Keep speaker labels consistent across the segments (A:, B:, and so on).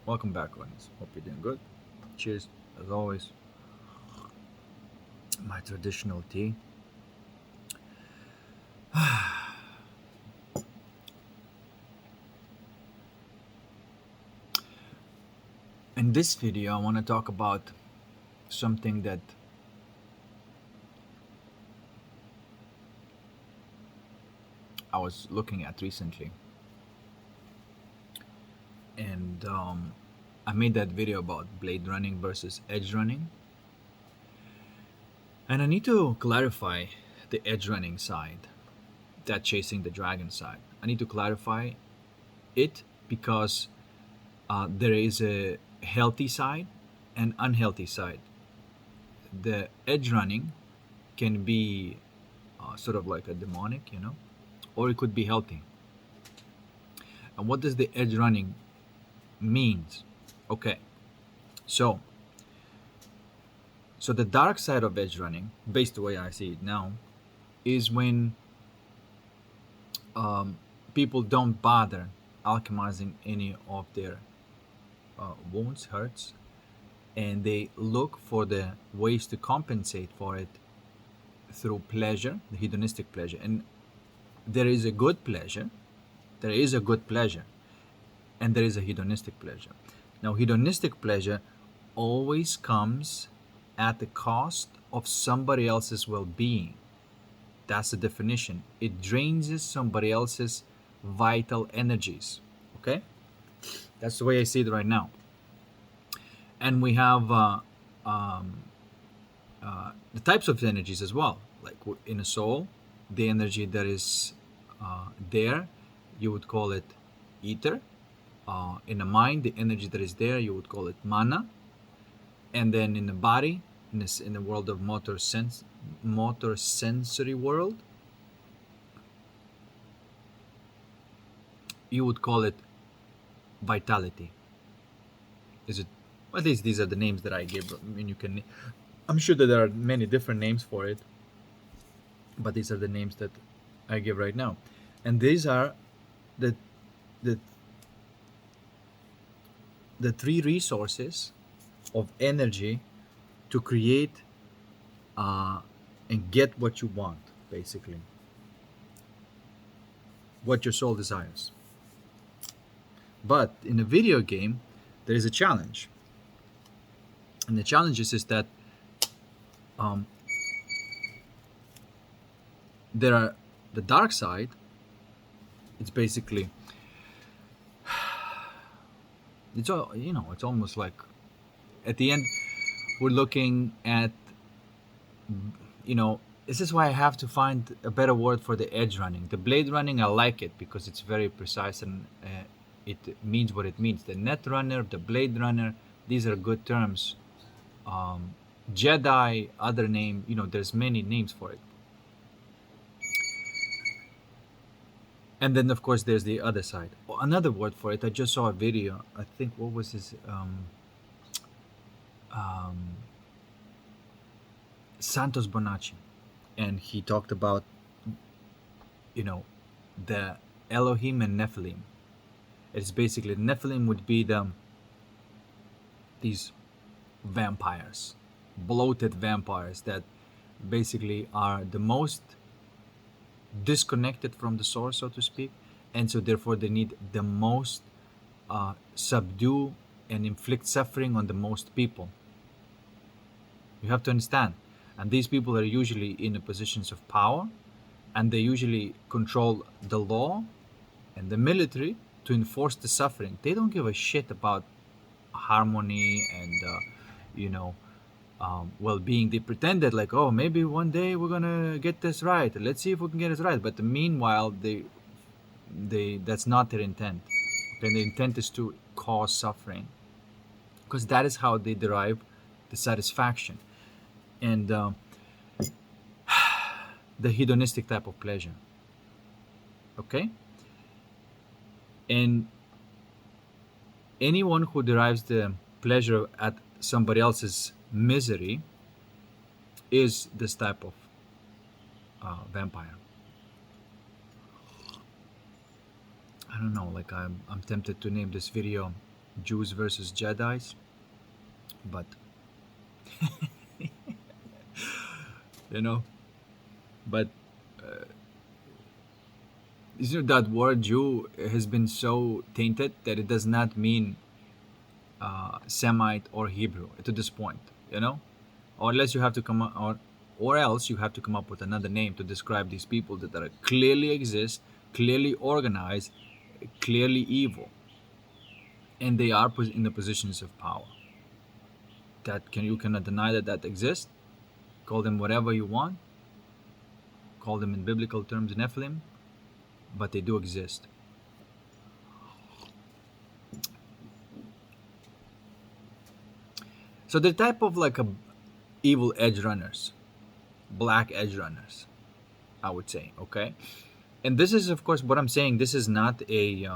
A: Welcome back, Lens. Hope you're doing good. Cheers, as always. My traditional tea. In this video, I want to talk about something that I was looking at recently. And I made that video about blade running versus edge running. And I need to clarify the edge running side, that chasing the dragon side. I need to clarify it because there is a healthy side and unhealthy side. The edge running can be sort of like a demonic, or it could be healthy. And what does the edge running means? Okay, so the dark side of edge running, based the way I see it now, is when people don't bother alchemizing any of their wounds, hurts, and they look for the ways to compensate for it through pleasure, the hedonistic pleasure. And there is a good pleasure, and there is a hedonistic pleasure. Now, hedonistic pleasure always comes at the cost of somebody else's well-being. That's the definition. It drains somebody else's vital energies. Okay, that's the way I see it right now. And we have the types of energies as well. Like in a soul, the energy that is there, you would call it ether. In the mind, the energy that is there, you would call it mana. And then in the body, in the world of motor sensory world, you would call it vitality. Is it? At least these are the names that I give. I mean, I'm sure that there are many different names for it, but these are the names that I give right now, and these are the the the three resources of energy to create and get what you want, basically, what your soul desires. But in a video game, there is a challenge, and the challenge is that um, there are the dark side. It's basically, it's all, it's almost like at the end we're looking at, this is why I have to find a better word for the edge running. The blade running, I like it because it's very precise and it means what it means. The net runner, the blade runner, these are good terms. Jedi, other name, there's many names for it. And then of course there's the other side. Another word for it, I just saw a video, I think, what was his Santos Bonacci, and he talked about the Elohim and Nephilim. It's basically, Nephilim would be these vampires, bloated vampires that basically are the most disconnected from the source, so to speak, and so therefore they need the most subdue and inflict suffering on the most people. You have to understand, and these people are usually in positions of power, and they usually control the law and the military to enforce the suffering. They don't give a shit about harmony and well-being. They pretended like, oh, maybe one day we're gonna get this right. Let's see if we can get this right. But meanwhile, that's not their intent. Okay, the intent is to cause suffering, because that is how they derive the satisfaction and the hedonistic type of pleasure. Okay, and anyone who derives the pleasure at somebody else's misery is this type of vampire. I don't know, like I'm tempted to name this video Jews versus Jedi's, but you know, but that word Jew has been so tainted that it does not mean Semite or Hebrew to this point, or else you have to come up, or else you have to come up with another name to describe these people that are clearly exist, clearly organized, clearly evil, and they are in the positions of power. You cannot deny that exists. Call them whatever you want. Call them in biblical terms Nephilim, but they do exist. So the type of like a evil edge runners, black edge runners, I would say. Okay, and this is of course what I'm saying. This is not a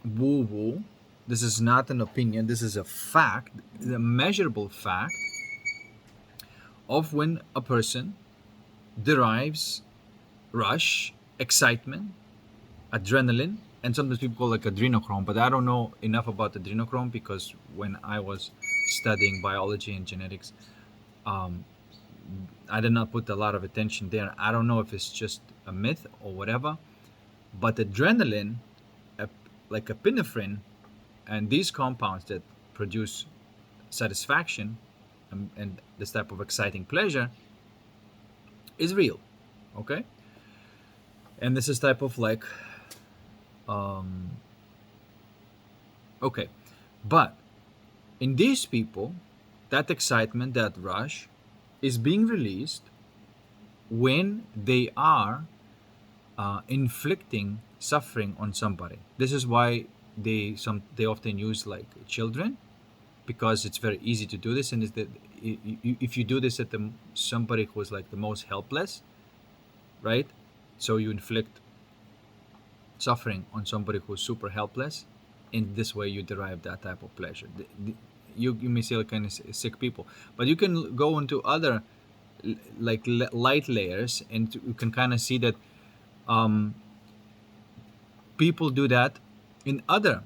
A: woo woo. This is not an opinion. This is a fact, a measurable fact of when a person derives rush, excitement, adrenaline, and sometimes people call it like adrenochrome, but I don't know enough about adrenochrome because when I was studying biology and genetics, I did not put a lot of attention there. I don't know if it's just a myth or whatever, but adrenaline, like epinephrine, and these compounds that produce satisfaction and this type of exciting pleasure is real, okay? And this is type of like okay, but in these people, that excitement, that rush is being released when they are inflicting suffering on somebody. This is why they often use like children, because it's very easy to do this, and is that if you do this at somebody who is like the most helpless, right? So you inflict suffering on somebody who's super helpless. In this way, you derive that type of pleasure. You may see like kind of sick people, but you can go into other like light layers, and you can kind of see that people do that in other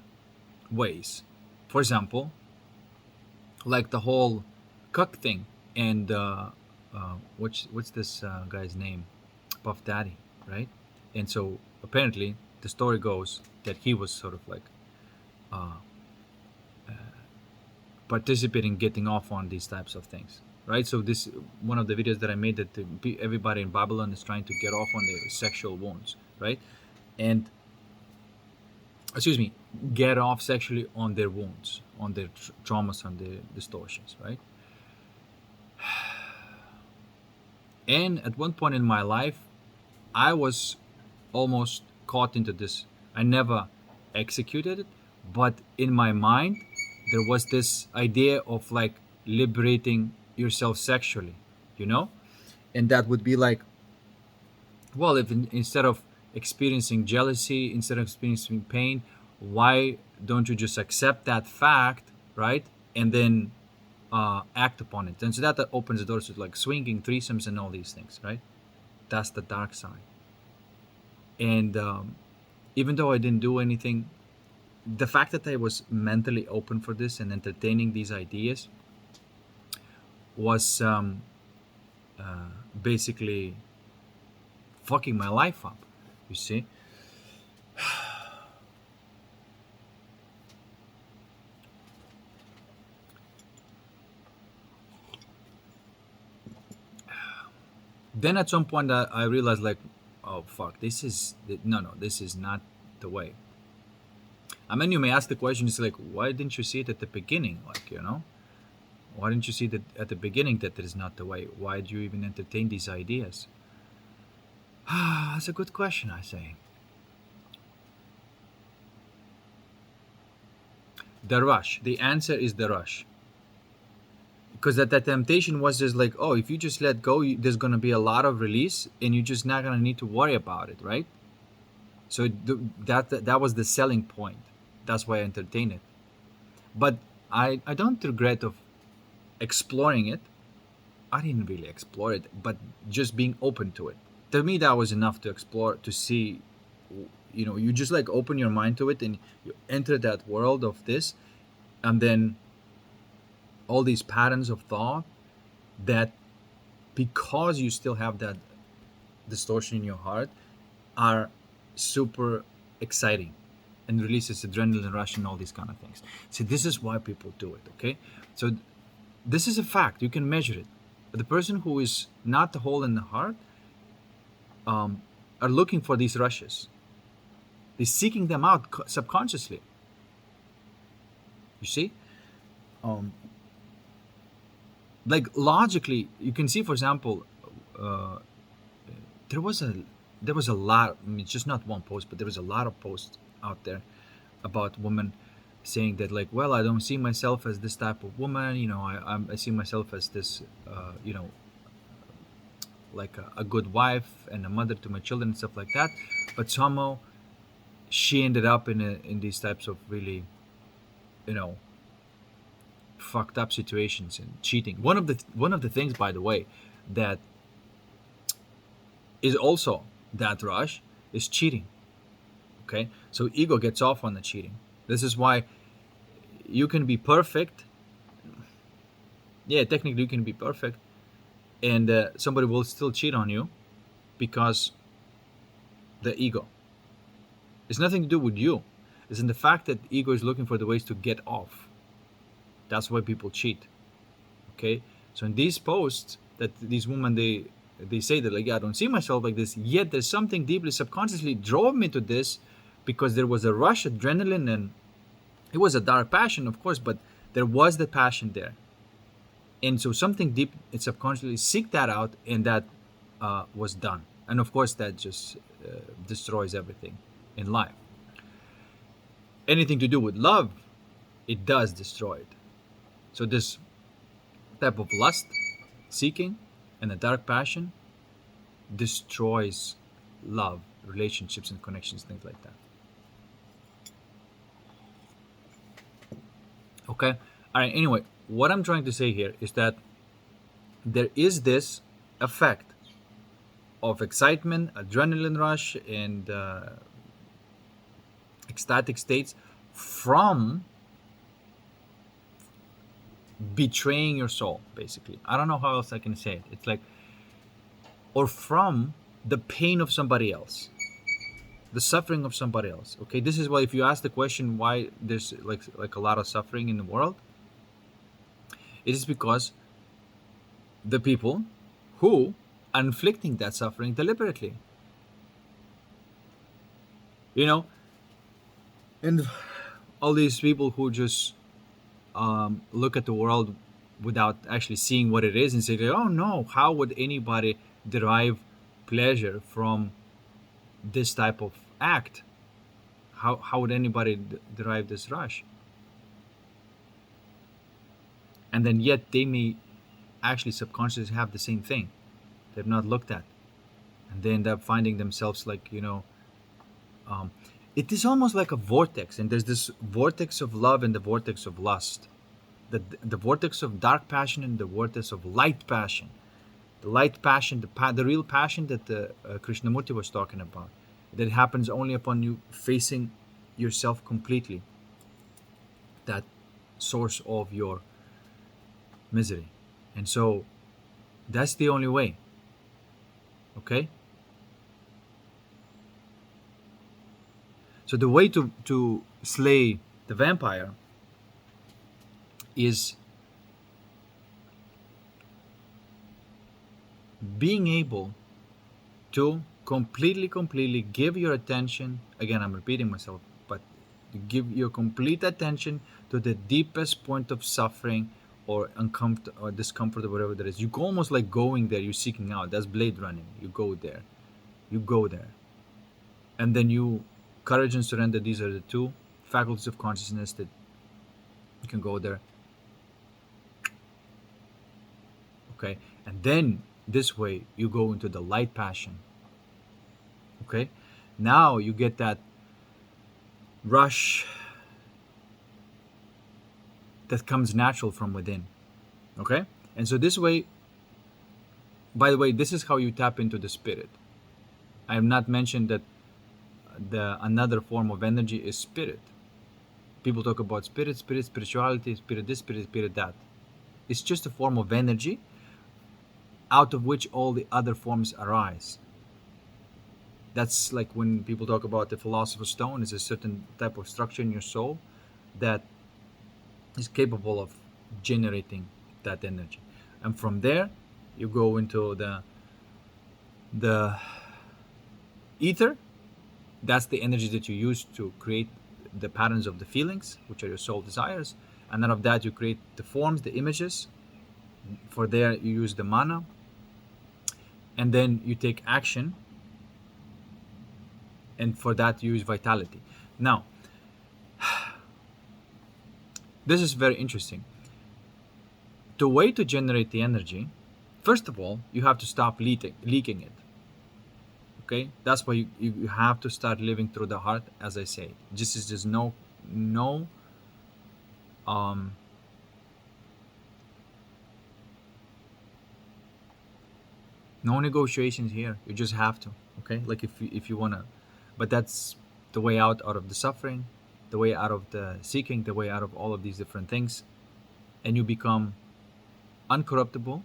A: ways. For example, like the whole cuck thing, and what's this guy's name, Puff Daddy, right? And so apparently the story goes that he was sort of like participating, getting off on these types of things, right? So this one of the videos that I made, that everybody in Babylon is trying to get off on their sexual wounds, right? And excuse me, get off sexually on their wounds, on their traumas, on their distortions, right? And at one point in my life, I was almost caught into this. I never executed it, but in my mind, there was this idea of like liberating yourself sexually, you know? And that would be like, well, if instead of experiencing jealousy, instead of experiencing pain, why don't you just accept that fact, right? And then act upon it. And so that opens the doors to like swinging, threesomes, and all these things, right? That's the dark side. And even though I didn't do anything, the fact that I was mentally open for this and entertaining these ideas was basically fucking my life up, you see. Then at some point I realized like, oh fuck, this is not the way. I mean, you may ask the question, it's like, why didn't you see it at the beginning? Like, why didn't you see that at the beginning that it is not the way? Why do you even entertain these ideas? That's a good question, I say. The rush. The answer is the rush. Because that temptation was just like, oh, if you just let go, there's going to be a lot of release, and you're just not going to need to worry about it, right? So that was the selling point. That's why I entertained it. But I don't regret of exploring it. I didn't really explore it, but just being open to it. To me, that was enough to explore, to see you just like open your mind to it and you enter that world of this, and then all these patterns of thought that, because you still have that distortion in your heart, are super exciting and releases adrenaline rush and all these kind of things. See, this is why people do it. Okay, so this is a fact, you can measure it. But the person who is not the whole in the heart, are looking for these rushes. They're seeking them out subconsciously. You see, like logically, you can see, for example, uh, there was a there was a lot. I mean, just not one post, but there was a lot of posts out there about women saying that, like, well, I don't see myself as this type of woman. I see myself as this, like a good wife and a mother to my children and stuff like that. But somehow she ended up in these types of really, you know, fucked up situations and cheating. One of the things, by the way, that is also that rush is cheating. Okay, so ego gets off on the cheating. This is why you can be perfect. Yeah, technically you can be perfect, and somebody will still cheat on you because the ego. It's nothing to do with you. It's in the fact that ego is looking for the ways to get off. That's why people cheat. Okay, so in these posts that these women, they say that, like, yeah, I don't see myself like this, yet there's something deeply subconsciously drove me to this, because there was a rush, adrenaline, and it was a dark passion, of course, but there was the passion there. And so something deep and subconsciously seek that out, and that was done. And of course that just destroys everything in life. Anything to do with love, it does destroy it. So this type of lust, seeking, and a dark passion destroys love, relationships and connections, things like that. Okay, all right, anyway, what I'm trying to say here is that there is this effect of excitement, adrenaline rush, and ecstatic states from betraying your soul, basically. I don't know how else I can say it. It's like, or from the pain of somebody else, the suffering of somebody else. Okay, this is why if you ask the question why there's like a lot of suffering in the world, it is because the people who are inflicting that suffering deliberately, you know, and all these people who just look at the world without actually seeing what it is and say, oh no, how would anybody derive pleasure from this type of act? How would anybody derive this rush? And then yet they may actually subconsciously have the same thing they've not looked at, and they end up finding themselves like, it is almost like a vortex, and there's this vortex of love and the vortex of lust, the vortex of dark passion and the vortex of light passion. The light passion, the real passion that Krishnamurti was talking about, that happens only upon you facing yourself completely, that source of your misery. And so that's the only way. Okay, so the way to slay the vampire is being able to completely give your attention. Again, I'm repeating myself, but give your complete attention to the deepest point of suffering or uncomfort or discomfort or whatever that is. You go almost like going there, you're seeking out. That's blade running. You go there, and then you, courage and surrender, these are the two faculties of consciousness that you can go there. Okay, and then this way you go into the light passion. Okay, now you get that rush that comes natural from within. Okay, and so this way, by the way, this is how you tap into the spirit. I have not mentioned that the another form of energy is spirit. People talk about spirituality, spirit this, spirit that. It's just a form of energy out of which all the other forms arise. That's like when people talk about the philosopher's stone, is a certain type of structure in your soul that is capable of generating that energy. And from there, you go into the ether. That's the energy that you use to create the patterns of the feelings, which are your soul desires. And out of that, you create the forms, the images. For there, you use the mana. And then you take action. And for that, you use vitality. Now, this is very interesting. The way to generate the energy, first of all, you have to stop leaking it. Okay, that's why you have to start living through the heart, as I say. Just no um no negotiations here. You just have to. Okay, like if you wanna, but that's the way out of the suffering, the way out of the seeking, the way out of all of these different things, and you become uncorruptible.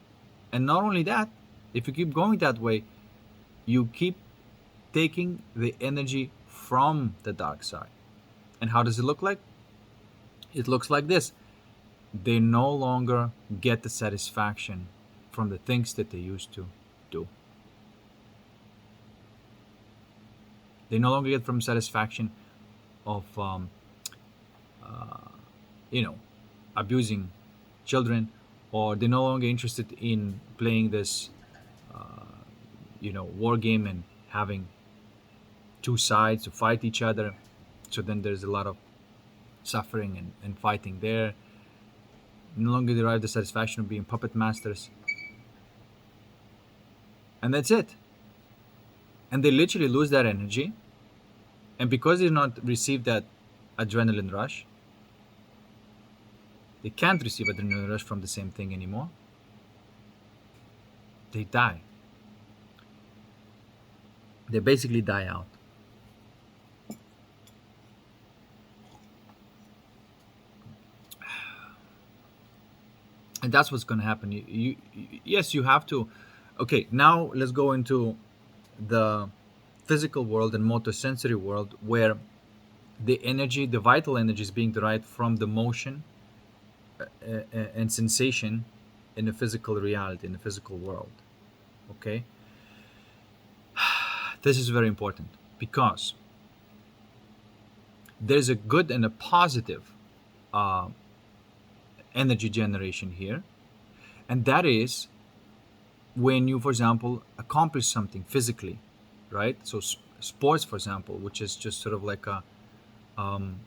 A: And not only that, if you keep going that way, you keep taking the energy from the dark side. And how does it look like? It looks like this. They no longer get the satisfaction from the things that they used to do. They no longer get from satisfaction of you know, abusing children, or they're no longer interested in playing this war game and having two sides to fight each other. So then there's a lot of suffering and fighting there. No longer derive the satisfaction of being puppet masters. And that's it. And they literally lose that energy. And because they not receive that adrenaline rush, they can't receive adrenaline rush from the same thing anymore. They die. They basically die out. And that's what's going to happen. Yes, you have to. Okay, now let's go into the physical world and motor sensory world, where the energy, the vital energy, is being derived from the motion and sensation in the physical reality, in the physical world. Okay, this is very important because there's a good and a positive uh, energy generation here, and that is when you, for example, accomplish something physically, right? So sports, for example, which is just sort of like um,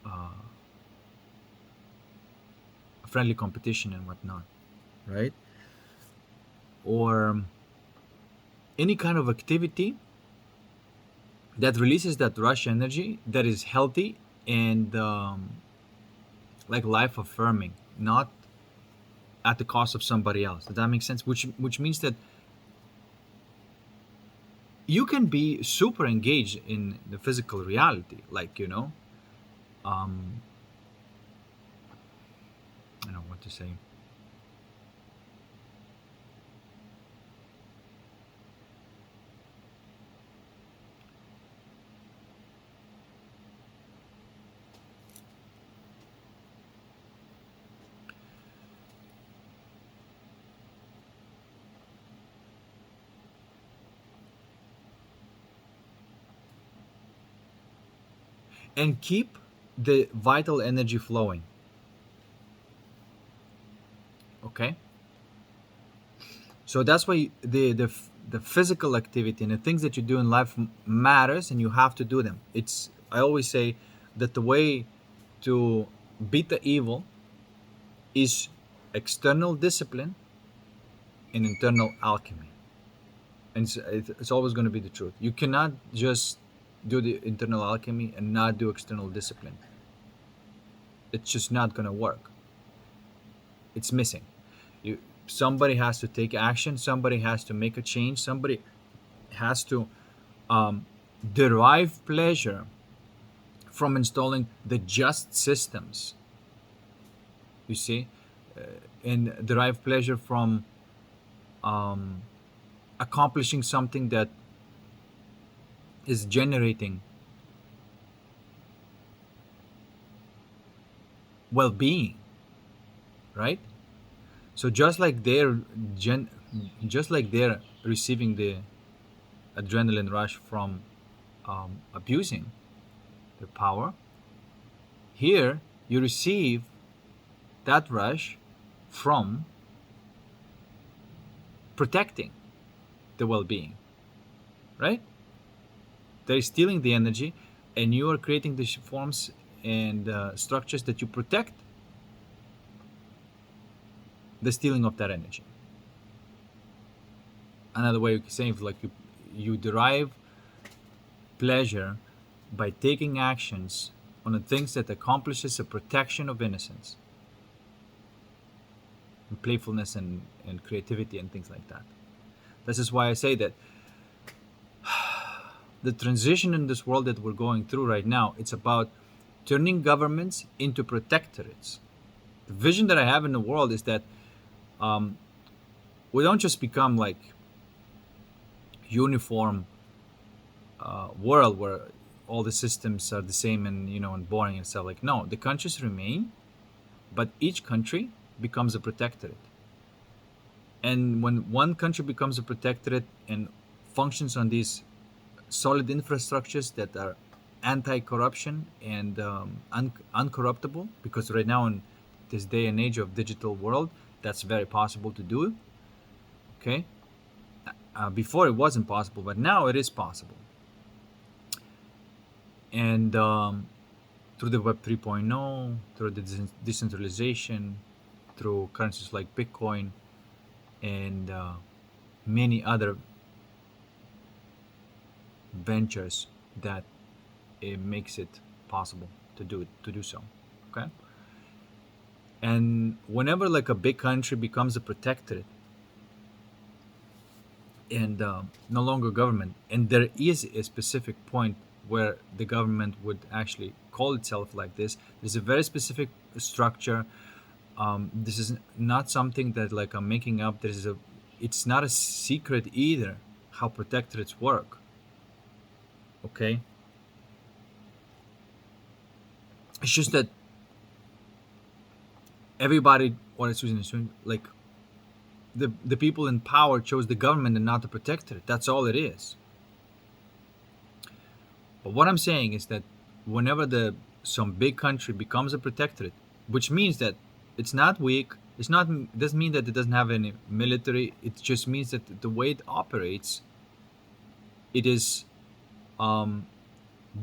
A: a friendly competition and whatnot, right? Or any kind of activity that releases that rush energy that is healthy and like life affirming, not at the cost of somebody else. Does that make sense? Which means that you can be super engaged in the physical reality, like I don't know what to say. And keep the vital energy flowing. Okay, so that's why the physical activity and the things that you do in life matters, and you have to do them. It's, I always say that the way to beat the evil is external discipline and internal alchemy. And it's always going to be the truth. You cannot just do the internal alchemy and not do external discipline. It's just not going to work. It's missing. Somebody has to take action. Somebody has to make a change. Somebody has to derive pleasure from installing the just systems, you see, and derive pleasure from um, accomplishing something that is generating well-being, right? So gen- just like they're receiving the adrenaline rush from abusing their power, here you receive that rush from protecting the well-being, right? They're stealing the energy, and you are creating the forms and structures that you protect the stealing of that energy. Another way of saying it, like you derive pleasure by taking actions on the things that accomplishes a protection of innocence and playfulness and creativity and things like that. This is why I say that the transition in this world that we're going through right now, it's about turning governments into protectorates. The vision that I have in the world is that we don't just become like uniform world where all the systems are the same and and boring and stuff. Like, no, the countries remain, but each country becomes a protectorate. And when one country becomes a protectorate and functions on these solid infrastructures that are anti-corruption and uncorruptible, because right now in this day and age of digital world, that's very possible to do. Okay, before it wasn't possible, but now it is possible. And through the Web 3.0, through the decentralization, through currencies like Bitcoin, and many other ventures that it makes it possible to do so. Okay, and whenever like a big country becomes a protectorate and no longer government, and there is a specific point where the government would actually call itself like this. There's a very specific structure. This is not something that like I'm making up. It's not a secret either how protectorates work. Okay, it's just that everybody, what is using, like the people in power chose the government and not the protectorate. That's all it is. But what I'm saying is that whenever some big country becomes a protectorate, which means that it's not weak, it doesn't mean that it doesn't have any military. It just means that the way it operates, it is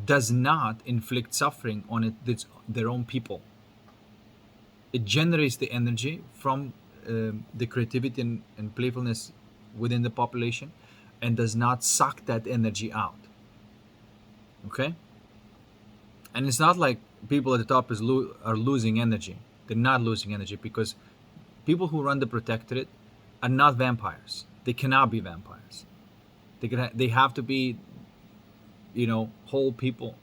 A: does not inflict suffering on their own people. It generates the energy from the creativity and playfulness within the population, and does not suck that energy out. Okay, and it's not like people at the top are losing energy. They're not losing energy, because people who run the protectorate are not vampires. They cannot be vampires. They have to be, whole people.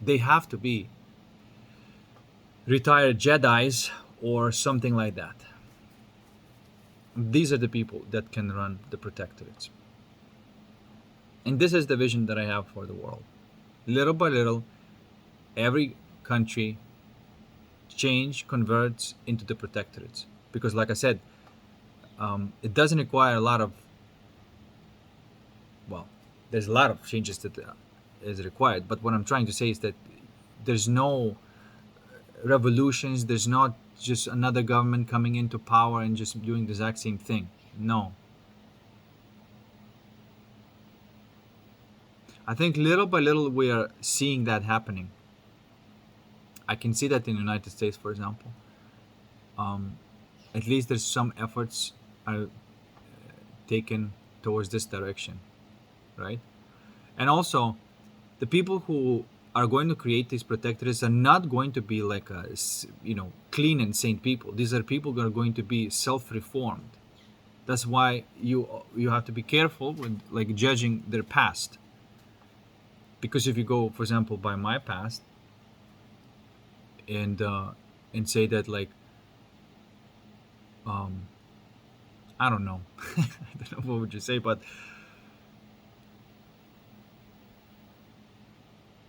A: They have to be retired Jedis or something like that. These are the people that can run the protectorates. And this is the vision that I have for the world. Little by little, every country converts into the protectorates. Because like I said, it doesn't require a lot of, there's a lot of changes that is required. But what I'm trying to say is that there's no revolutions. There's not just another government coming into power and just doing the exact same thing. No. I think little by little we are seeing that happening. I can see that in the United States, for example. At least there's some efforts are taken towards this direction, right? And also, the people who are going to create these protectorates are not going to be like clean and saint people. These are people who are going to be self-reformed. That's why you have to be careful with like judging their past, because if you go, for example, by my past and say that like um, I don't know, I don't know what would you say, but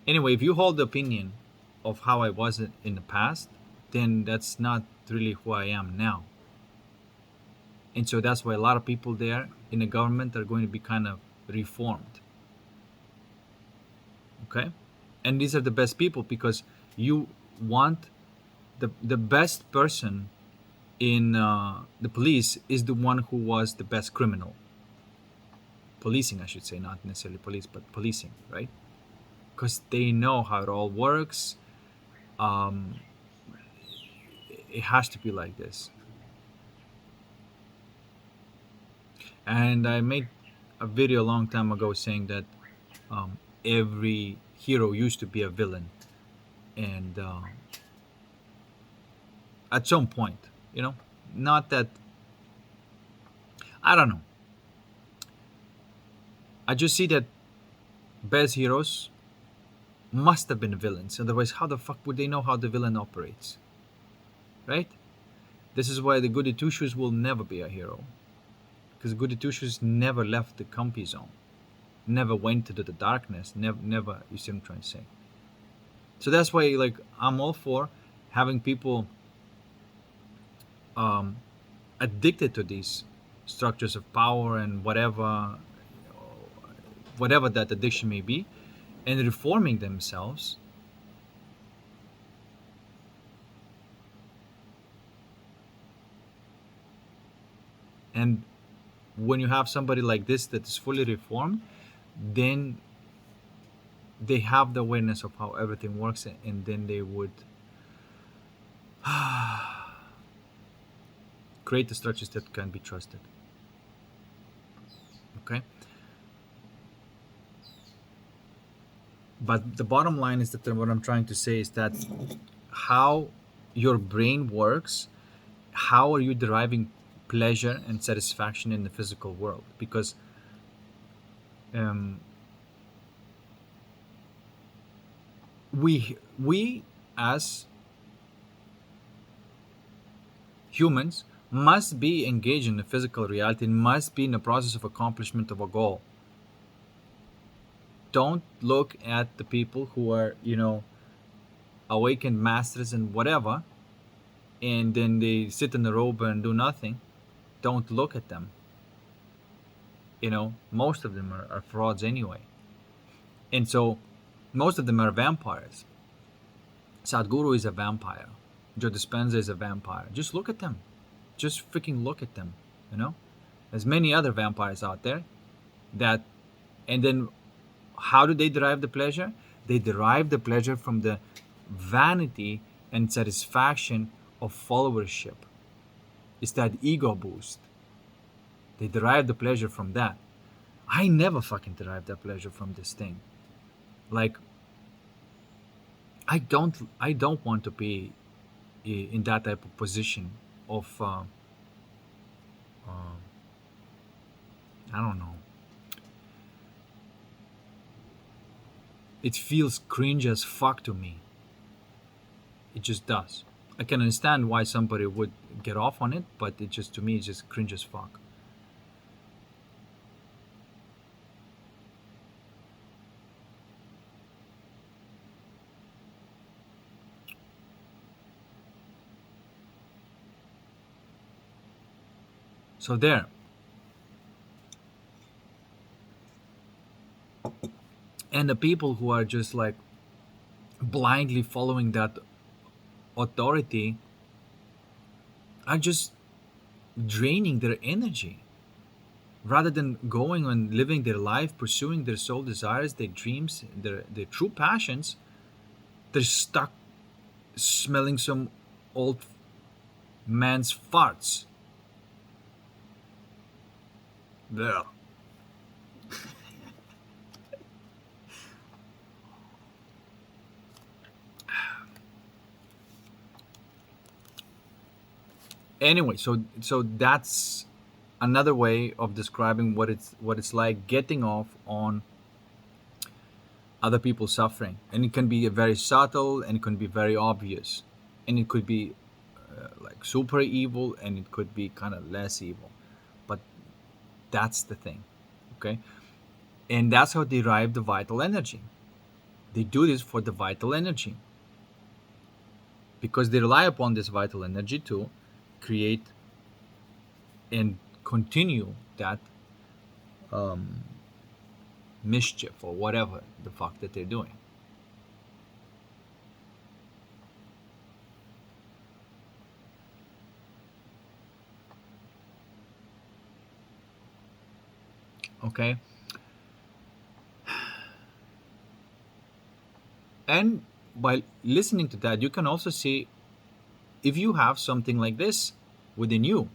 A: anyway, if you hold the opinion of how I was in the past, then that's not really who I am now. And so that's why a lot of people there in the government are going to be kind of reformed. Okay? And these are the best people because you want the best person in the police is the one who was the best criminal. Policing, I should say, not necessarily police, but policing, right? Because they know how it all works. Um, it has to be like this. And I made a video a long time ago saying that every hero used to be a villain, and at some point, you know, not that, I don't know. I just see that best heroes must have been villains. Otherwise, how the fuck would they know how the villain operates? Right? This is why the goody two shoes will never be a hero. Because goody two shoes never left the comfy zone, never went into the darkness, never. You see what I'm trying to say? So that's why, like, I'm all for having people um, addicted to these structures of power and whatever that addiction may be, and reforming themselves. And when you have somebody like this that is fully reformed, then they have the awareness of how everything works, and then they would create the structures that can be trusted. Okay? But the bottom line is that what I'm trying to say is that how your brain works, how are you deriving pleasure and satisfaction in the physical world? Because um, we as humans must be engaged in the physical reality and must be in the process of accomplishment of a goal. Don't look at the people who are, awakened masters and whatever, and then they sit in the robe and do nothing. Don't look at them. Most of them are frauds anyway. And so most of them are vampires. Sadhguru is a vampire. Joe Dispenza is a vampire. Just look at them. Just freaking look at them. There's many other vampires out there that, and then how do they derive the pleasure? They derive the pleasure from the vanity and satisfaction of followership. It's that ego boost. They derive the pleasure from that. I never fucking derive that pleasure from this thing. Like, I don't want to be in that type of position of I don't know. It feels cringe as fuck to me. It just does. I can understand why somebody would get off on it, but it just, to me, it's just cringe as fuck. So there. And the people who are just like blindly following that authority are just draining their energy rather than going and living their life, pursuing their soul desires, their dreams, their true passions. They're stuck smelling some old man's farts. There. Anyway, so that's another way of describing what it's like getting off on other people's suffering, and it can be very subtle, and it can be very obvious, and it could be like super evil, and it could be kind of less evil, but that's the thing. Okay, and that's how they derive the vital energy. They do this for the vital energy, because they rely upon this vital energy to create and continue that um, mischief or whatever the fuck that they're doing. Okay, and by listening to that, you can also see if you have something like this within you,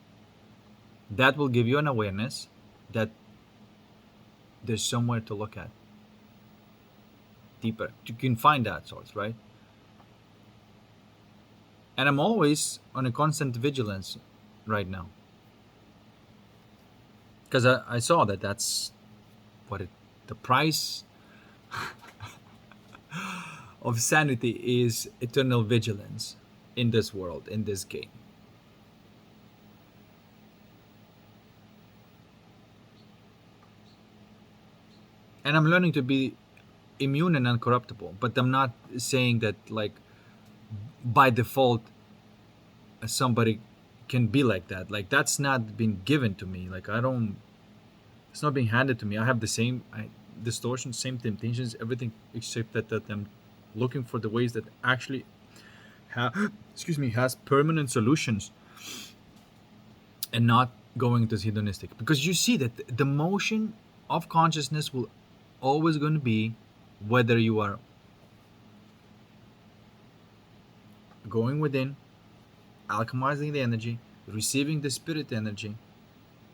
A: that will give you an awareness that there's somewhere to look at deeper. You can find that source, right? And I'm always on a constant vigilance right now, because I saw that that's what the price of sanity is: eternal vigilance in this world, in this game. And I'm learning to be immune and uncorruptible, but I'm not saying that like by default somebody can be like that. Like that's not been given to me. Like I don't. It's not being handed to me. I have the same distortions, same temptations, everything, except that I'm looking for the ways that actually excuse me, has permanent solutions, and not going to hedonistic. Because you see that the motion of consciousness will always going to be whether you are going within, alchemizing the energy, receiving the spirit energy,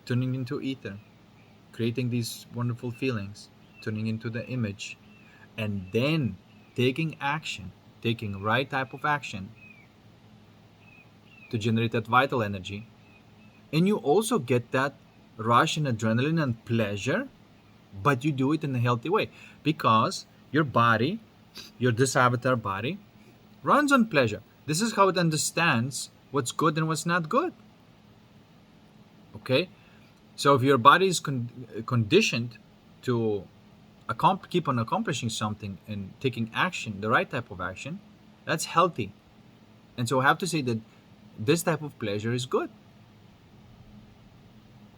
A: turning into ether, creating these wonderful feelings, turning into the image, and then taking action, taking right type of action to generate that vital energy. And you also get that rush and adrenaline and pleasure, but you do it in a healthy way, because your body, your this avatar body, runs on pleasure. This is how it understands what's good and what's not good. Okay, so if your body is conditioned to keep on accomplishing something and taking action, the right type of action, that's healthy. And so I have to say that this type of pleasure is good.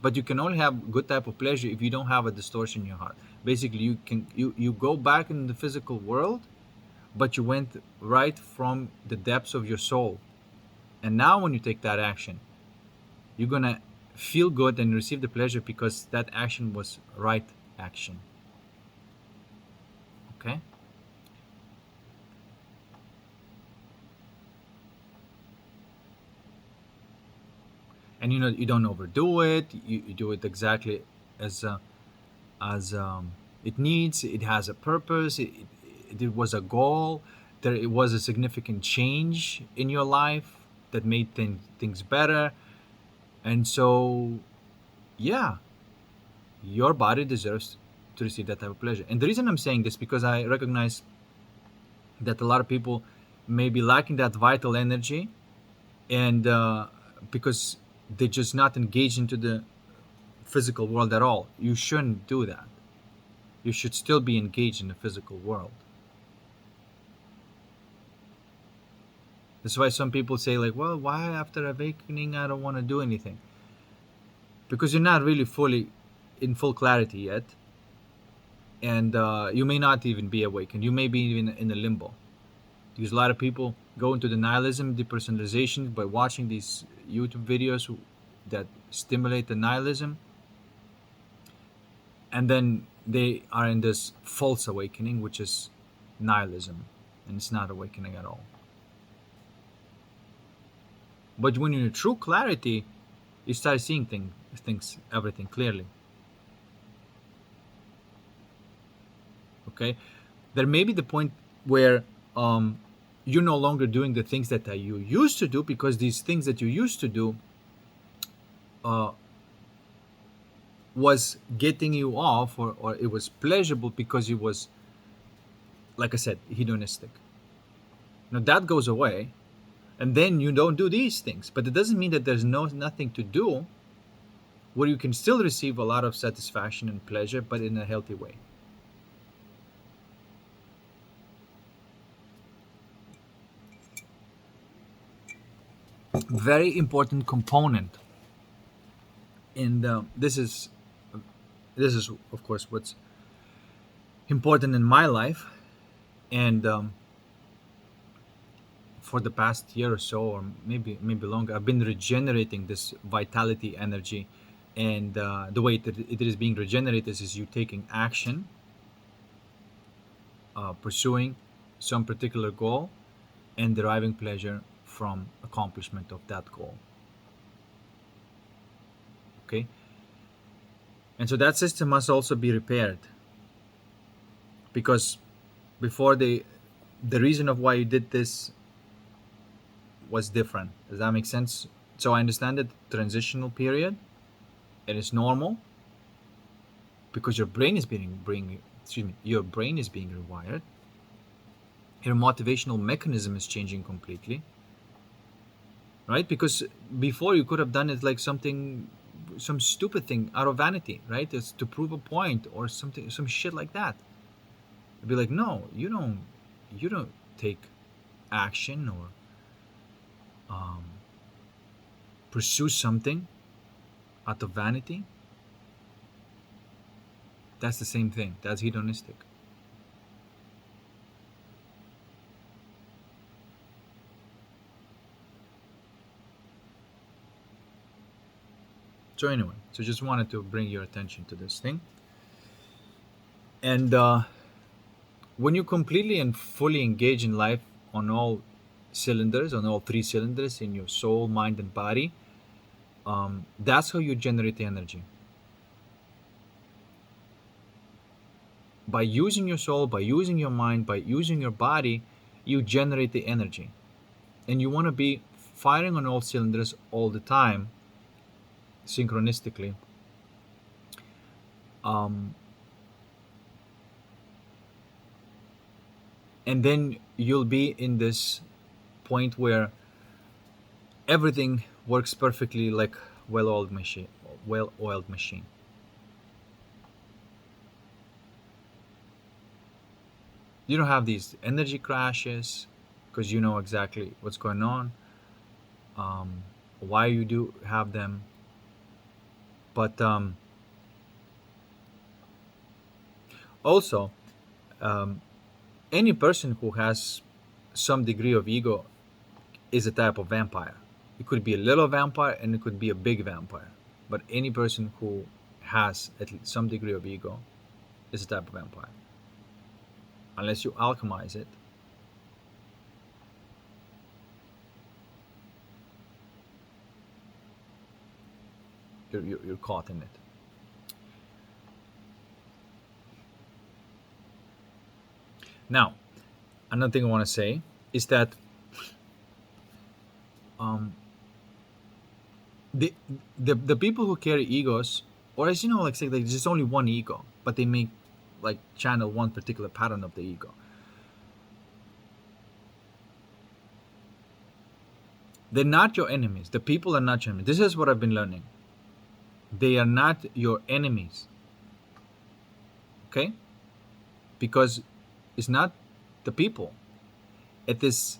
A: But you can only have good type of pleasure if you don't have a distortion in your heart. Basically, you go back in the physical world, but you went right from the depths of your soul. And now when you take that action, you're gonna feel good and receive the pleasure because that action was right action. Okay? And you don't overdo it. You do it exactly as it needs. It has a purpose. It was a goal. It was a significant change in your life that made things better. And so, yeah, your body deserves to receive that type of pleasure. And the reason I'm saying this, because I recognize that a lot of people may be lacking that vital energy, and because they're just not engaged into the physical world at all. You shouldn't do that. You should still be engaged in the physical world. That's why some people say, like, well, why after awakening I don't want to do anything? Because you're not really fully in full clarity yet, and you may not even be awakened. You may be even in a limbo. Because a lot of people go into the nihilism, depersonalization by watching these YouTube videos that stimulate the nihilism, and then they are in this false awakening, which is nihilism, and it's not awakening at all. But when you're in true clarity, you start seeing things, everything clearly. Okay, there may be the point where you're no longer doing the things that you used to do, because these things that you used to do was getting you off, or it was pleasurable because it was, like I said, hedonistic. Now that goes away, and then you don't do these things. But it doesn't mean that there's nothing to do where you can still receive a lot of satisfaction and pleasure, but in a healthy way. Very important component, and this is of course what's important in my life, and for the past year or so, or maybe longer, I've been regenerating this vitality energy, and the way that it is being regenerated is you taking action, pursuing some particular goal, and deriving pleasure from accomplishment of that goal. Okay, and so that system must also be repaired, because before the reason of why you did this was different. Does that make sense? So I understand that transitional period, it is normal because your brain is your brain is being rewired. Your motivational mechanism is changing completely, right? Because before you could have done it like some stupid thing out of vanity, right? It's to prove a point or something, some shit like that. It'd be like, no, you don't take action or um, pursue something out of vanity. That's the same thing. That's hedonistic. So anyway, so just wanted to bring your attention to this thing. And when you completely and fully engage in life on all cylinders, on all three cylinders in your soul, mind, and body, that's how you generate the energy. By using your soul, by using your mind, by using your body, you generate the energy. And you want to be firing on all cylinders all the time, synchronistically. Um, and then you'll be in this point where everything works perfectly like well-oiled machine. You don't have these energy crashes because you know exactly what's going on, um, why you do have them. But also, um, any person who has some degree of ego is a type of vampire. It could be a little vampire and it could be a big vampire. But any person who has at least some degree of ego is a type of vampire. Unless you alchemize it, you're caught in it. Now, another thing I want to say is that um, the, the people who carry egos, or as you know, like say, like, there's just only one ego, but they may like channel one particular pattern of the ego. They're not your enemies. The people are not your enemies. This is what I've been learning. They are not your enemies. Okay? Because it's not the people. It is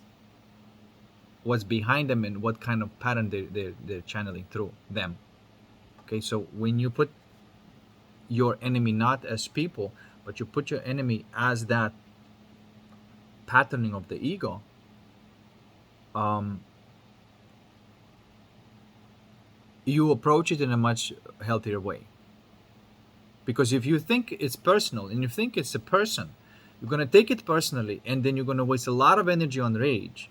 A: what's behind them and what kind of pattern they're channeling through them. Okay, so when you put your enemy not as people, but you put your enemy as that patterning of the ego, um, you approach it in a much healthier way. Because if you think it's personal and you think it's a person, you're going to take it personally, and then you're going to waste a lot of energy on rage,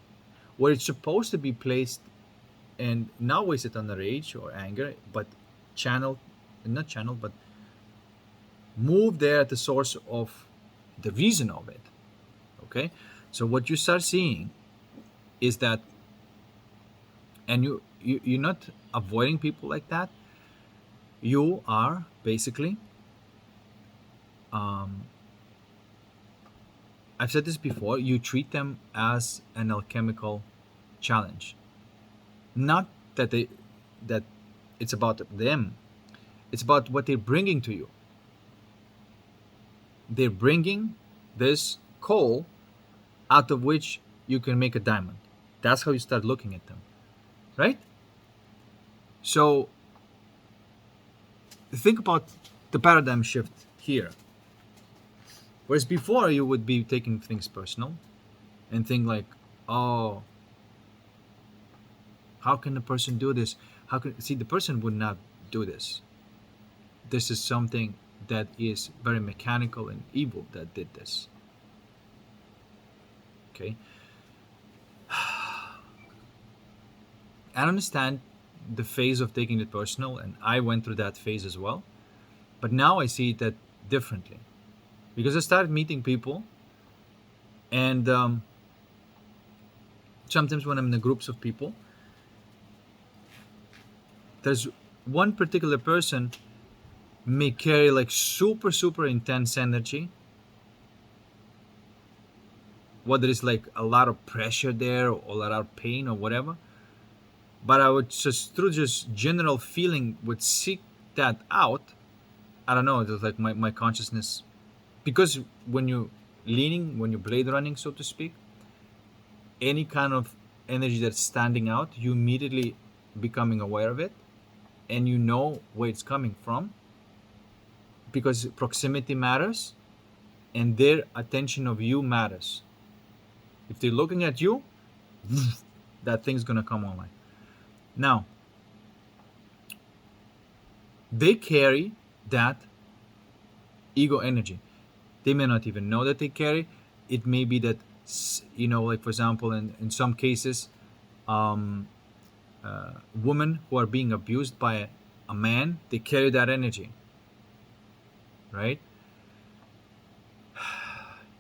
A: where it's supposed to be placed, and not waste it on the rage or anger, but channel, not channel, but move there at the source of the reason of it. Okay, so what you start seeing is that, and you're not avoiding people like that, You are basically, um, I've said this before, you treat them as an alchemical challenge. Not that that it's about them, it's about what they're bringing to you. They're bringing this coal out of which you can make a diamond. That's how you start looking at them, right? So think about the paradigm shift here. Whereas before you would be taking things personal and think like, oh, how can a person do this? How can see the person would not do this? This is something that is very mechanical and evil that did this. Okay, I understand the phase of taking it personal, and I went through that phase as well. But now I see that differently because I started meeting people, and sometimes when I'm in the groups of people, there's one particular person may carry like super intense energy, whether it's like a lot of pressure there or a lot of pain or whatever. But I would just through just general feeling would seek that out. I don't know, it's like my consciousness, because when you leaning, when you're blade running, so to speak, any kind of energy that's standing out, you immediately becoming aware of it, and you know where it's coming from, because proximity matters and their attention of you matters. If they're looking at you, that thing's gonna come online. Now, they carry that ego energy. They may not even know that they carry. It may be that, like for example, in some cases, um, women who are being abused by a man, they carry that energy, right?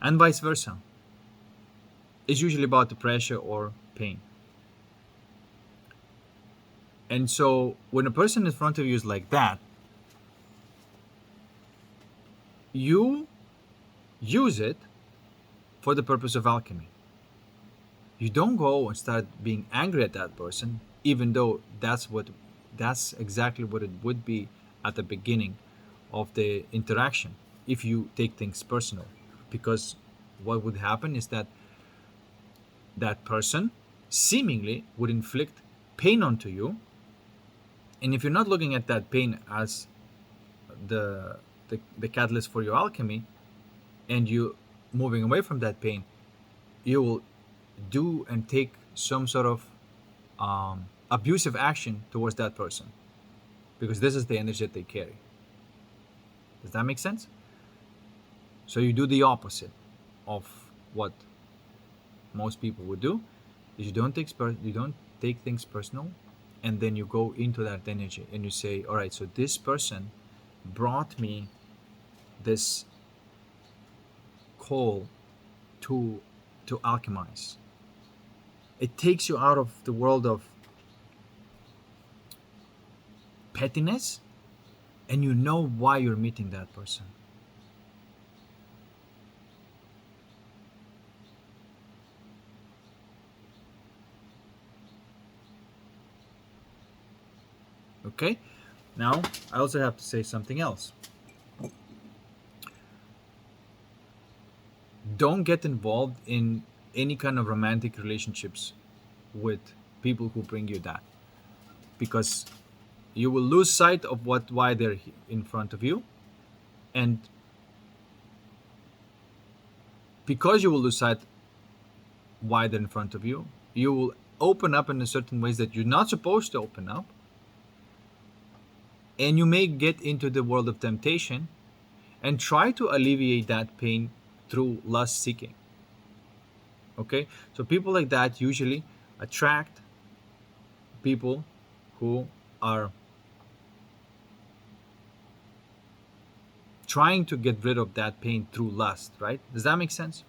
A: And vice versa. It's usually about the pressure or pain. And so when a person in front of you is like that, you use it for the purpose of alchemy. You don't go and start being angry at that person, even though that's exactly what it would be at the beginning of the interaction if you take things personal. Because what would happen is that that person seemingly would inflict pain onto you, and if you're not looking at that pain as the catalyst for your alchemy, and you moving away from that pain, you will do and take some sort of abusive action towards that person, because this is the energy that they carry. Does that make sense? So you do the opposite of what most people would do. Is you don't take things personal, and then you go into that energy and you say, all right, so this person brought me this coal to alchemize. It takes you out of the world of pettiness, and you know why you're meeting that person. Okay? Now, I also have to say something else. Don't get involved in any kind of romantic relationships with people who bring you that, because you will lose sight of why they're in front of you, and because you will lose sight why they're in front of you, you will open up in a certain ways that you're not supposed to open up, and you may get into the world of temptation and try to alleviate that pain through lust seeking. Okay, so people like that usually attract people who are trying to get rid of that pain through lust, right? Does that make sense?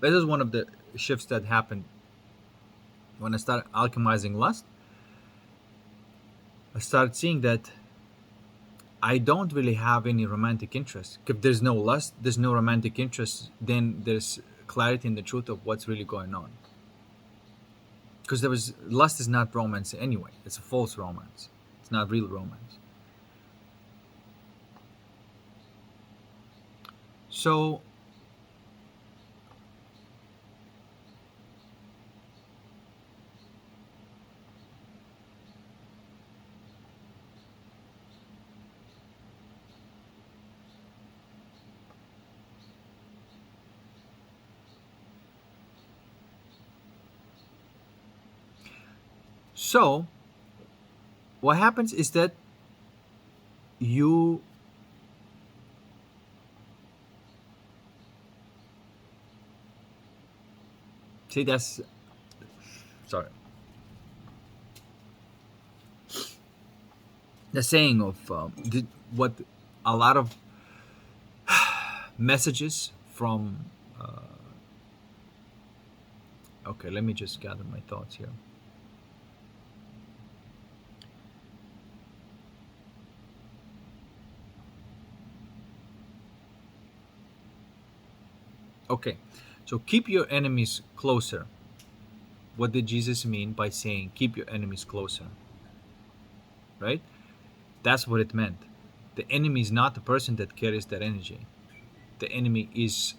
A: This is one of the shifts that happened when I started alchemizing lust, I started seeing that I don't really have any romantic interest. If there's no lust, there's no romantic interest, then there's clarity in the truth of what's really going on. Because there was lust is not romance anyway. It's a false romance. It's not real romance. So so what happens is that you see that's sorry the saying of what a lot of messages from okay, let me just gather my thoughts here. Okay, so keep your enemies closer. What did Jesus mean by saying keep your enemies closer? Right? That's what it meant. The enemy is not the person that carries that energy. The enemy is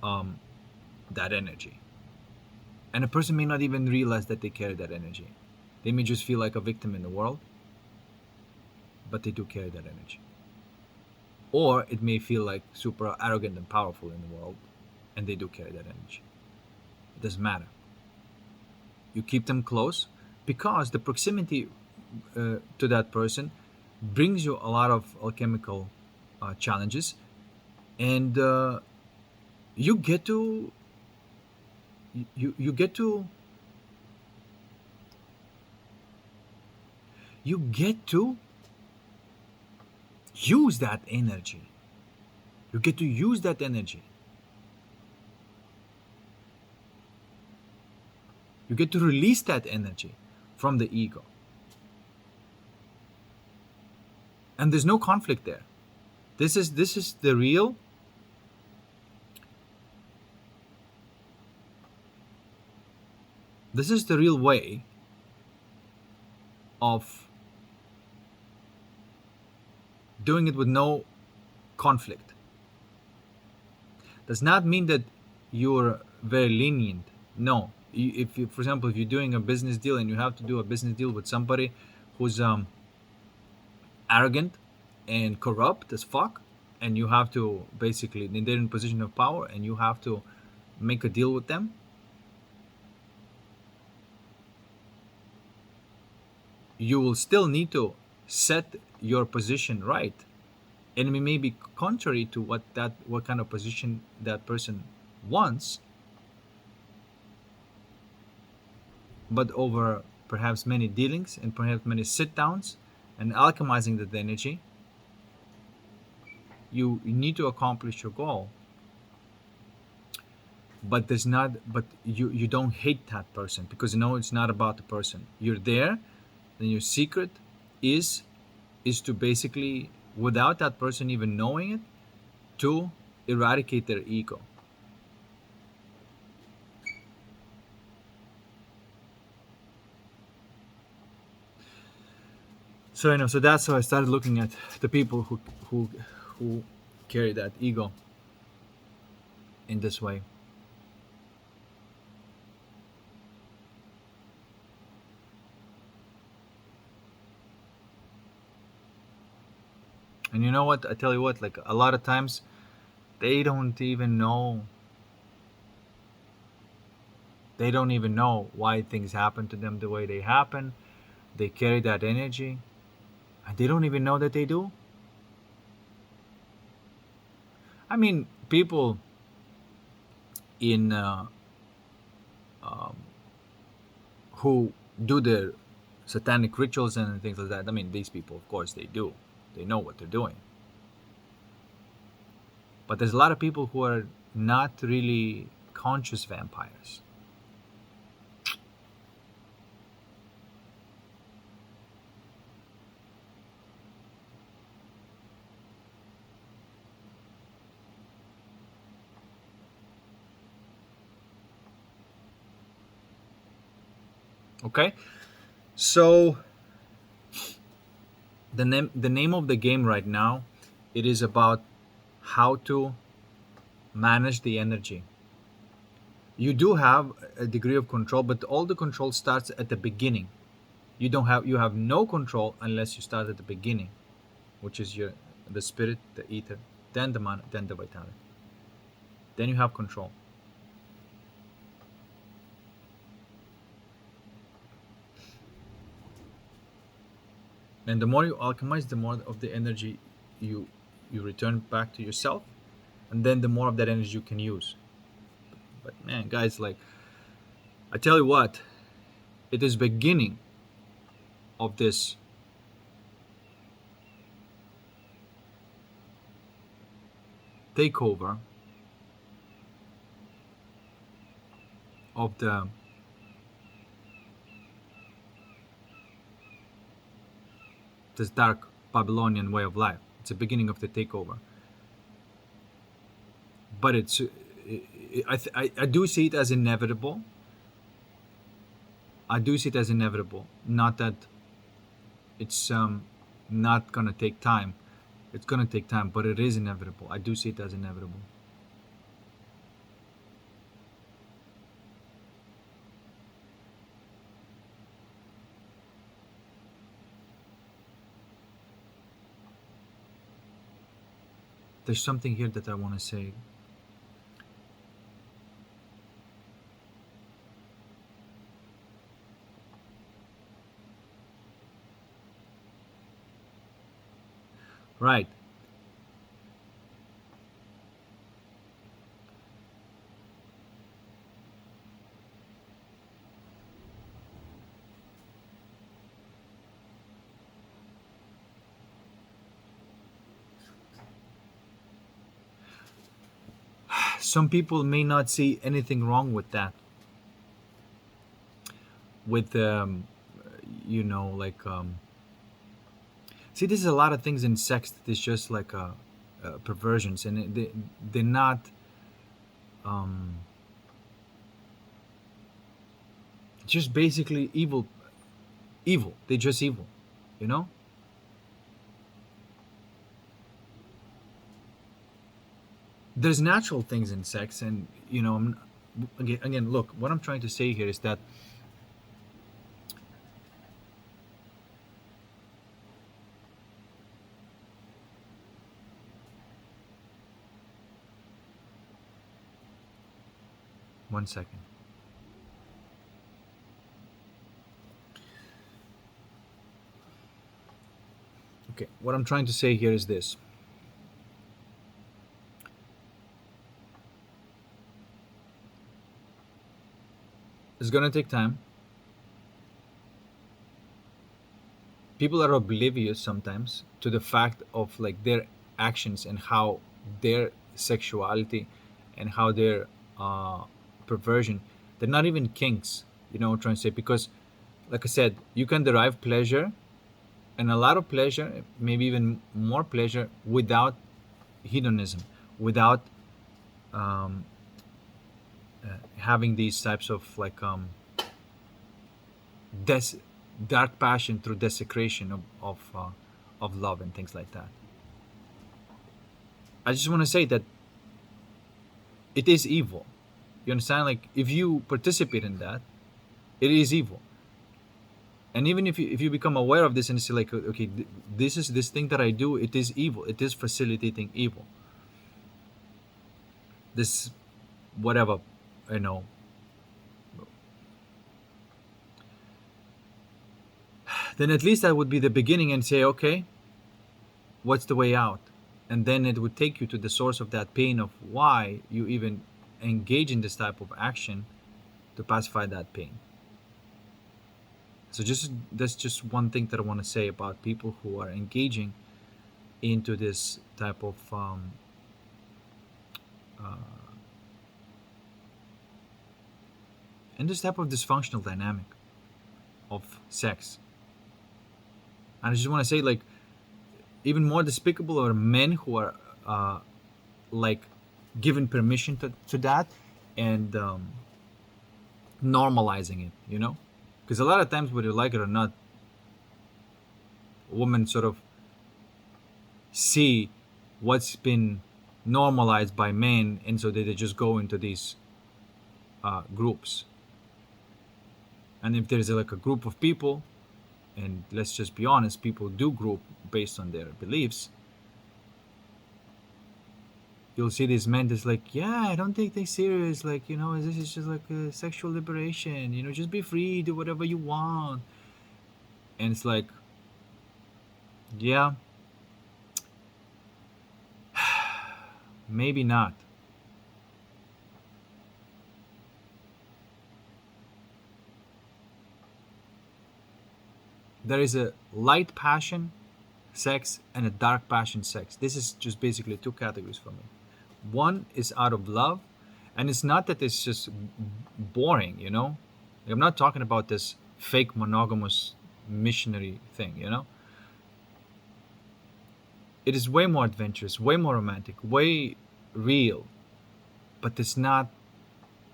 A: that energy. And a person may not even realize that they carry that energy. They may just feel like a victim in the world, but they do carry that energy. Or it may feel like super arrogant and powerful in the world, and they do carry that energy. It doesn't matter. You keep them close because the proximity to that person brings you a lot of alchemical challenges, and you get to you get to you get to use that energy. You get to use that energy. You get to release that energy from the ego. And there's no conflict there. This is the real way of doing it with no conflict. Does not mean that you're very lenient. No. If you, for example, if you're doing a business deal and you have to do a business deal with somebody who's arrogant and corrupt as fuck, and you have to basically, they're in a position of power and you have to make a deal with them, you will still need to set your position right, and it may be contrary to what kind of position that person wants, but over perhaps many dealings and perhaps many sit downs and alchemizing that energy, you need to accomplish your goal. But there's not but you don't hate that person, because you know it's not about the person. You're there, and your secret is to basically, without that person even knowing it, to eradicate their ego. So that's how I started looking at the people who carry that ego in this way. And you know what? I tell you what, like a lot of times they don't even know why things happen to them the way they happen. They carry that energy and they don't even know that they do. I mean, people in who do their satanic rituals and things like that. I mean, these people, of course, they do. They know what they're doing. But there's a lot of people who are not really conscious vampires. Okay, so the name of the game right now, it is about how to manage the energy. You do have a degree of control, but all the control starts at the beginning. You have no control unless you start at the beginning, which is the spirit, the ether, then the man, then the vitality. Then you have control. And the more you alchemize, the more of the energy you you return back to yourself, and then the more of that energy you can use. But man, guys, like, I tell you what, it is beginning of this takeover of this dark Babylonian way of life. It's the beginning of the takeover. But I do see it as inevitable. I do see it as inevitable. Not that it's not gonna take time. It's gonna take time, but it is inevitable. I do see it as inevitable. There's something here that I want to say. Right. Some people may not see anything wrong with that. With like see, there's a lot of things in sex that is just like perversions, and they're not um, just basically evil. Evil. They're just evil. You know. There's natural things in sex, and again, look. What I'm trying to say here is that one second. Okay, what I'm trying to say here is this. It's gonna take time. People are oblivious sometimes to the fact of like their actions and how their sexuality and how their uh, perversion. They're not even kinks. You know what I'm trying to say? Because, like I said, you can derive pleasure and a lot of pleasure, maybe even more pleasure, without hedonism, without um, having these types of like des- dark passion through desecration of love and things like that. I just want to say that it is evil. You understand? Like, if you participate in that, it is evil. And even if you become aware of this and say like, okay, this is this thing that I do, it is evil. It is facilitating evil. This whatever, you know. Then at least that would be the beginning and say, okay, what's the way out? And then it would take you to the source of that pain of why you even engage in this type of action to pacify that pain. So just that's just one thing that I want to say about people who are engaging into this type of uh, in this type of dysfunctional dynamic of sex. And I just want to say, like, even more despicable are men who are like given permission to that and normalizing it, you know, Because a lot of times, whether you like it or not, women sort of see what's been normalized by men, and so they just go into these groups. And if there's like a group of people, and let's just be honest, people do group based on their beliefs, you'll see these men that's like, yeah, I don't take this serious, like, this is just like a sexual liberation, just be free, do whatever you want. And it's like, yeah, maybe not. There is a light passion sex and a dark passion sex. This is just basically two categories for me. One is out of love, and it's not that it's just boring. I'm not talking about this fake monogamous missionary thing. It is way more adventurous, way more romantic, way real, but it's not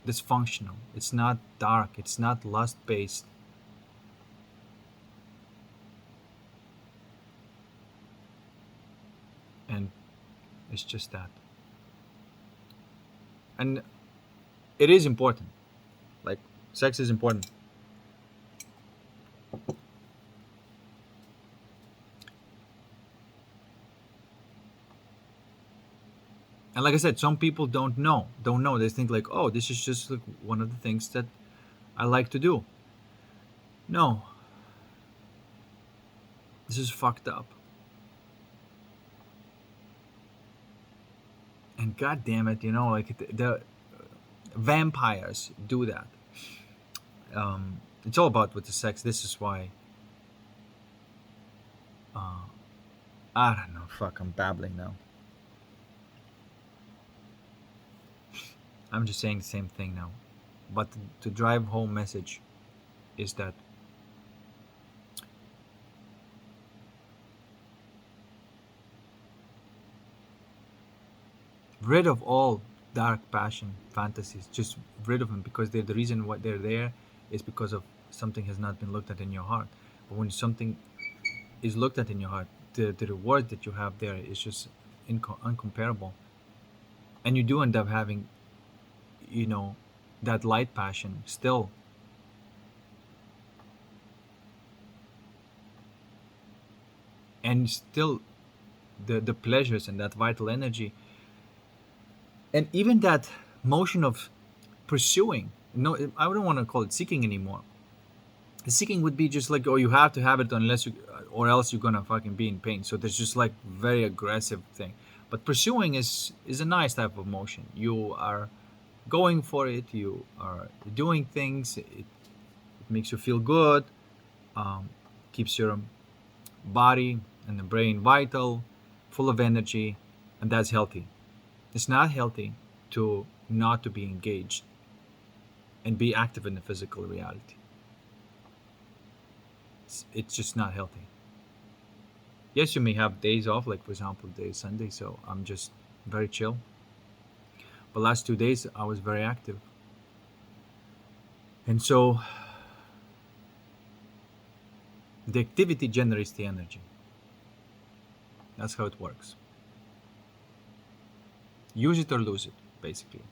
A: dysfunctional. It's not dark. It's not lust based. And it's just that. And it is important. Like, sex is important. And like I said, some people don't know. They think like, oh, this is just like one of the things that I like to do. No, this is fucked up. And god damn it, like the vampires do that. It's all about with the sex. This is why. Uh, I don't know. Fuck, I'm babbling now. I'm just saying the same thing now. But to drive home message is that rid of all dark passion fantasies. Just rid of them, because they're the reason why they're there is because of something has not been looked at in your heart. But when something is looked at in your heart, the reward that you have there is just uncomparable. And you do end up having, that light passion still. And still the pleasures and that vital energy. And even that motion of pursuing. No, I don't want to call it seeking anymore. The seeking would be just like, oh, you have to have it unless you, or else you're gonna fucking be in pain. So there's just like very aggressive thing. But pursuing is a nice type of motion. You are going for it. You are doing things. It makes you feel good. Keeps your body and the brain vital, full of energy, and that's healthy. It's not healthy to not to be engaged and be active in the physical reality. It's just not healthy. Yes, you may have days off, like for example, day Sunday, so I'm just very chill. But last 2 days I was very active, and so the activity generates the energy. That's how it works. Use it or lose it, basically.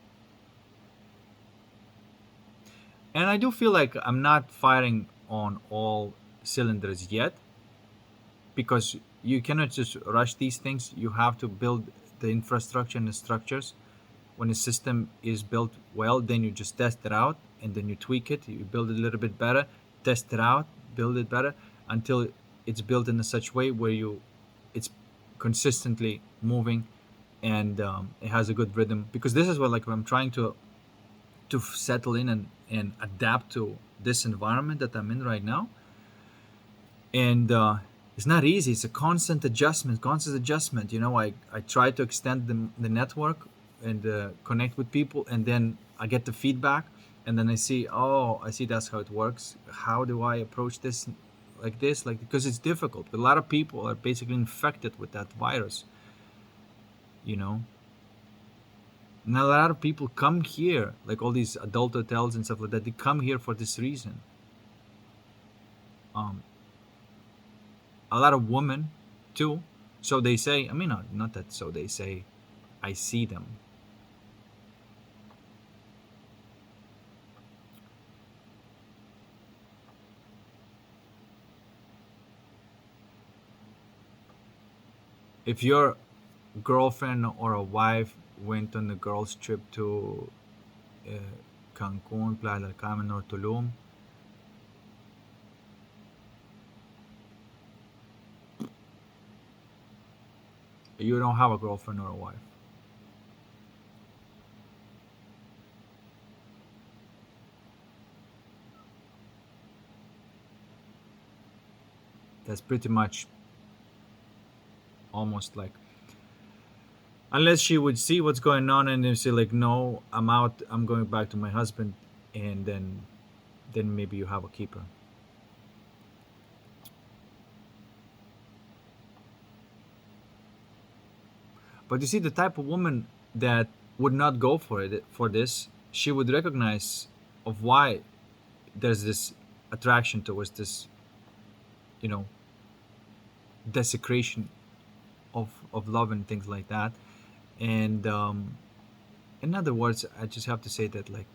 A: And I do feel like I'm not firing on all cylinders yet, because you cannot just rush these things. You have to build the infrastructure and the structures. When a system is built well, then you just test it out and then you tweak it. You build it a little bit better, test it out, build it better until it's built in a such way where it's consistently moving, and it has a good rhythm. Because this is what, like, I'm trying to settle in and adapt to this environment that I'm in right now. And it's not easy. It's a constant adjustment. I try to extend the network and connect with people, and then I get the feedback, and then I see that's how it works. How do I approach this, because it's difficult. A lot of people are basically infected with that virus, and a lot of people come here, like all these adult hotels and stuff like that. They come here for this reason. um, a lot of women too. So they say. I mean, not that. So they say. I see them. If your girlfriend or a wife went on a girls' trip to uh, Cancun, Playa del Carmen, or Tulum, you don't have a girlfriend or a wife. That's pretty much almost like, unless she would see what's going on and then say like, no, I'm out, I'm going back to my husband, and then maybe you have a keeper. But you see, the type of woman that would not go for it for this, she would recognize of why there's this attraction towards this, you know, desecration of love and things like that. And in other words, I just have to say that, like,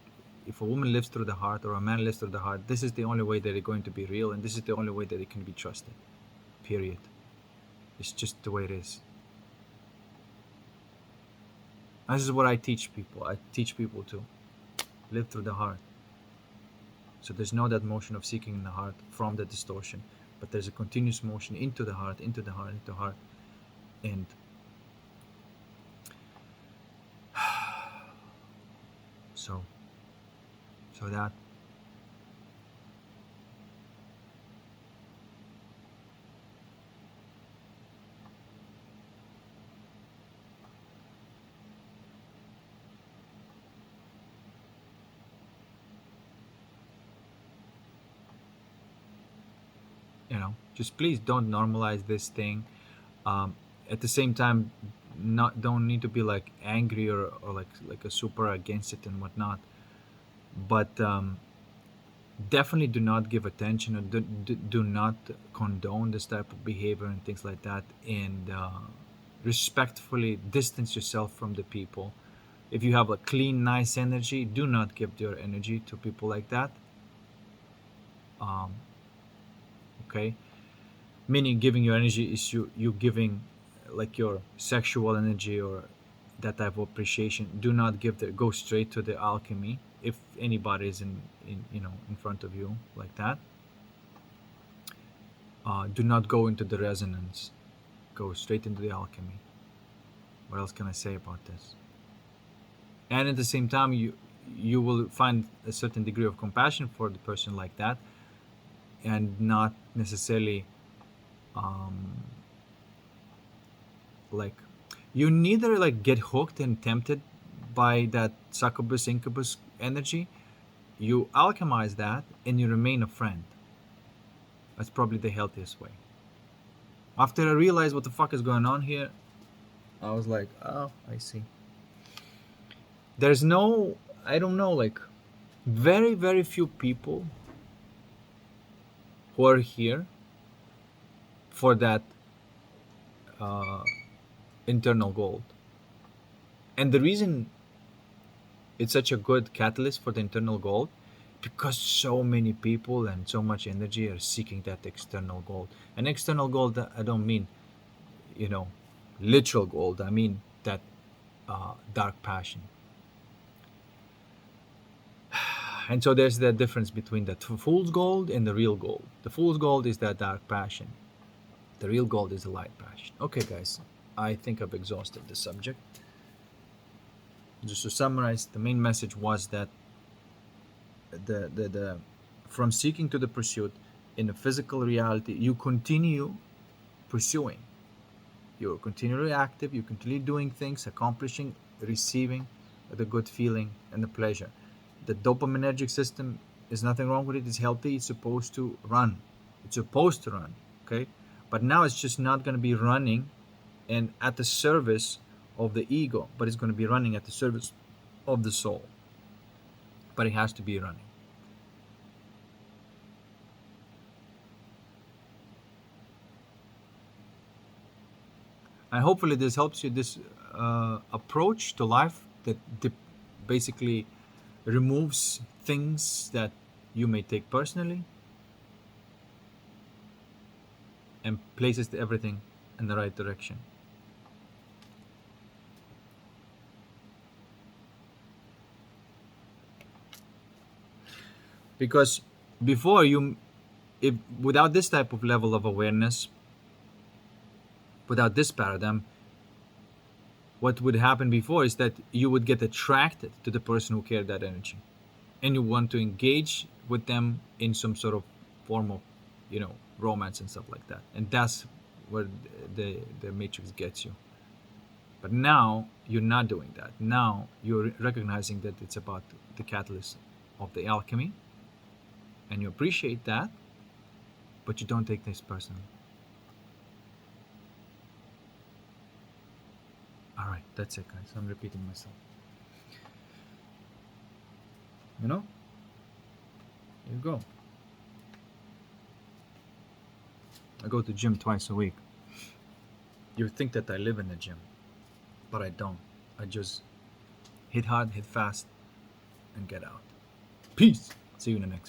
A: if a woman lives through the heart or a man lives through the heart, this is the only way that they're going to be real, and this is the only way that it can be trusted. Period. It's just the way it is. This is what I teach people. I teach people to live through the heart. So there's no that motion of seeking in the heart from the distortion, but there's a continuous motion into the heart, into the heart, into the heart, and so, so that, just please don't normalize this thing. Um, at the same time, not don't need to be like angry or like a super against it and whatnot. But definitely do not give attention, or do not condone this type of behavior and things like that, and respectfully distance yourself from the people. If you have a clean, nice energy, do not give your energy to people like that. um, okay, meaning giving your energy is you giving like your sexual energy or that type of appreciation. Do not give the go straight to the alchemy. If anybody is in in front of you like that, do not go into the resonance. Go straight into the alchemy. What else can I say about this? And at the same time, you will find a certain degree of compassion for the person like that, and not necessarily um, like, you neither like get hooked and tempted by that succubus incubus energy. You alchemize that and you remain a friend. That's probably the healthiest way. After I realized what the fuck is going on here, I was like, oh, I see. There's no, I don't know, like, very, very few people who are here for that uh, internal gold. And the reason it's such a good catalyst for the internal gold, because so many people and so much energy are seeking that external gold. And external gold, I don't mean, you know, literal gold. I mean that dark passion. And so there's the difference between the fool's gold and the real gold. The fool's gold is that dark passion. The real gold is the light passion. Okay, guys, I think I've exhausted the subject. Just to summarize, the main message was that the from seeking to the pursuit in a physical reality, you continue pursuing. You're continually active. You're continually doing things, accomplishing, receiving the good feeling and the pleasure. The dopaminergic system is nothing wrong with it. It's healthy. It's supposed to run. It's supposed to run. Okay, but now it's just not going to be running and at the service of the ego, but it's going to be running at the service of the soul. But it has to be running. And hopefully this helps you, this approach to life that basically removes things that you may take personally and places everything in the right direction. Because before you, if without this type of level of awareness, without this paradigm, what would happen before is that you would get attracted to the person who carried that energy, and you want to engage with them in some sort of form of, romance and stuff like that, and that's where the matrix gets you. But now you're not doing that. Now you're recognizing that it's about the catalyst of the alchemy, and you appreciate that, but you don't take this personally. All right, that's it, guys. I'm repeating myself. Here you go. I go to gym twice a week. You think that I live in the gym, but I don't. I just hit hard, hit fast, and get out. Peace. See you in the next one.